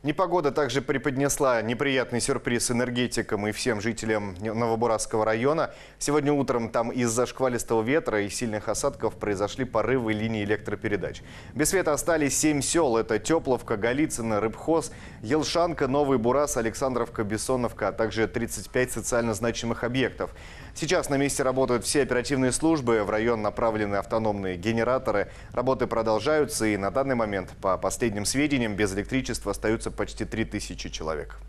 Непогода также преподнесла неприятный сюрприз энергетикам и всем жителям Новобурасского района. Сегодня утром там из-за шквалистого ветра и сильных осадков произошли порывы линий электропередач. Без света остались 7 сел. Это Тепловка, Голицыно, Рыбхоз, Елшанка, Новый Бурас, Александровка, Бессоновка, а также 35 социально значимых объектов. Сейчас на месте работают все оперативные службы. В район направлены автономные генераторы. Работы продолжаются, и на данный момент, по последним сведениям, без электричества остаются почти 3000 человек.